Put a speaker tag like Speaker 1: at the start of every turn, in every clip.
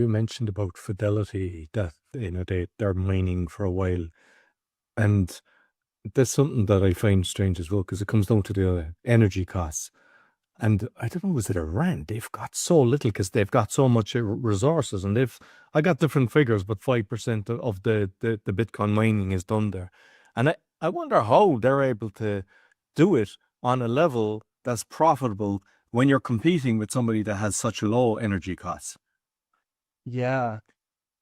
Speaker 1: You mentioned about Fidelity that they're mining for a while, and that's something that I find strange as well because it comes down to the energy costs. And I don't know, was it Iran? They've got so little because they've got so much resources, and I got different figures, but 5% of the Bitcoin mining is done there, and I wonder how they're able to do it on a level that's profitable when you're competing with somebody that has such low energy costs.
Speaker 2: Yeah.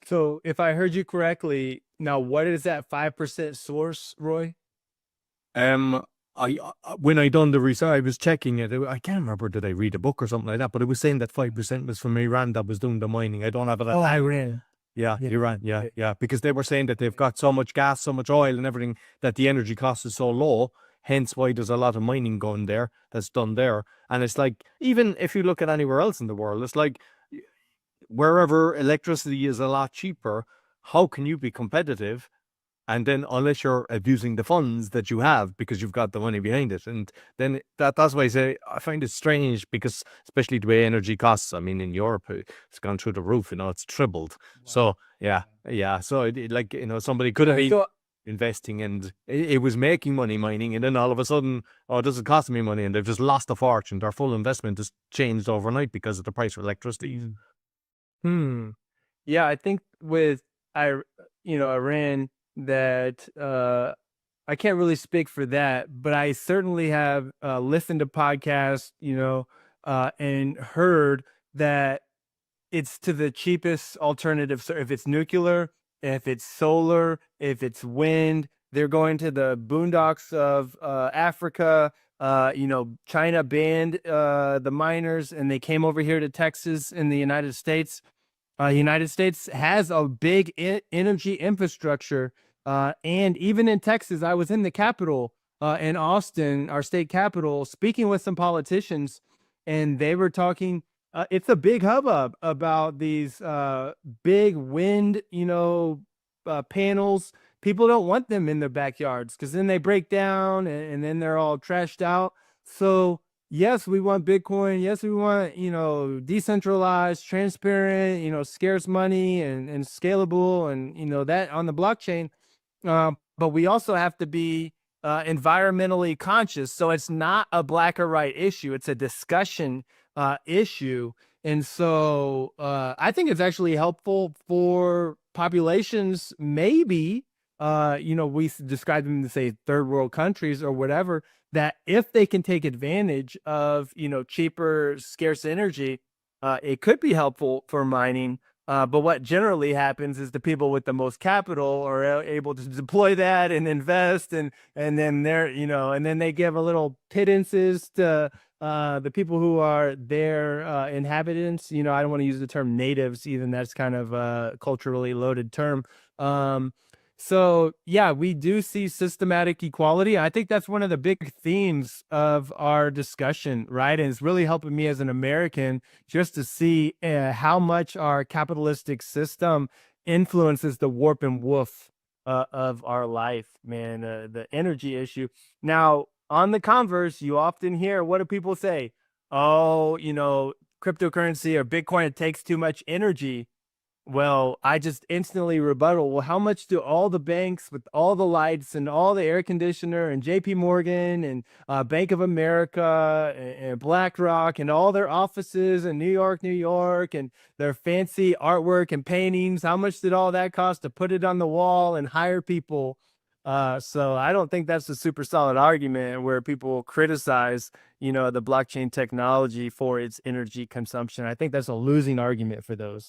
Speaker 2: So if I heard you correctly, now what is that 5% source, Roy?
Speaker 1: Um, when I done the research, I was checking it. I can't remember, did I read a book or something like that? But it was saying that 5% was from Iran that was doing the mining. I don't have it.
Speaker 2: Oh, Iran.
Speaker 1: Yeah,
Speaker 2: Yeah.
Speaker 1: Iran. Yeah,
Speaker 2: Yeah.
Speaker 1: yeah. Because they were saying that they've got so much gas, so much oil, and everything that the energy cost is so low. Hence, why there's a lot of mining going there that's done there. And it's like, even if you look at anywhere else in the world, it's like wherever electricity is a lot cheaper, how can you be competitive? And then unless you're abusing the funds that you have because you've got the money behind it. And then that's why I say I find it strange because especially the way energy costs. I mean, in Europe, it's gone through the roof, it's tripled.
Speaker 2: Wow.
Speaker 1: So yeah, yeah. So like, somebody could have been
Speaker 2: So
Speaker 1: investing and it was making money mining. And then all of a sudden, oh, this is costing me money. And they've just lost a fortune. Their full investment has changed overnight because of the price of electricity.
Speaker 2: mm, hmm. Yeah, I think with Iran that I can't really speak for that, but I certainly have listened to podcasts, and heard that it's to the cheapest alternative. So if it's nuclear, if it's solar, if it's wind, they're going to the boondocks of Africa. China banned the miners, and they came over here to Texas in the United States. United States has a big energy infrastructure, and even in Texas, I was in the capital, in Austin, our state capital, speaking with some politicians, and they were talking. It's a big hubbub about these big wind, panels. People don't want them in their backyards because then they break down, and then they're all trashed out. So yes, we want Bitcoin. Yes, we want, decentralized, transparent, scarce money, and scalable, and, that on the blockchain. But we also have to be environmentally conscious. So it's not a black or white issue. It's a discussion issue. And so I think it's actually helpful for populations, maybe, we describe them to say third world countries or whatever, that if they can take advantage of, cheaper, scarce energy, it could be helpful for mining. But what generally happens is the people with the most capital are able to deploy that and invest, and then and then they give a little pittances to the people who are their inhabitants. I don't want to use the term natives, even that's kind of a culturally loaded term. So yeah, we do see systematic equality. I think that's one of the big themes of our discussion, right? And it's really helping me as an American just to see how much our capitalistic system influences the warp and woof of our life, man. The energy issue. Now, on the converse, you often hear, what do people say? Oh, cryptocurrency or Bitcoin, it takes too much energy. Well, I just instantly rebuttal. Well, how much do all the banks with all the lights and all the air conditioner and JP Morgan and Bank of America and BlackRock and all their offices in New York, and their fancy artwork and paintings, how much did all that cost to put it on the wall and hire people? So I don't think that's a super solid argument where people criticize, the blockchain technology for its energy consumption. I think that's a losing argument for those.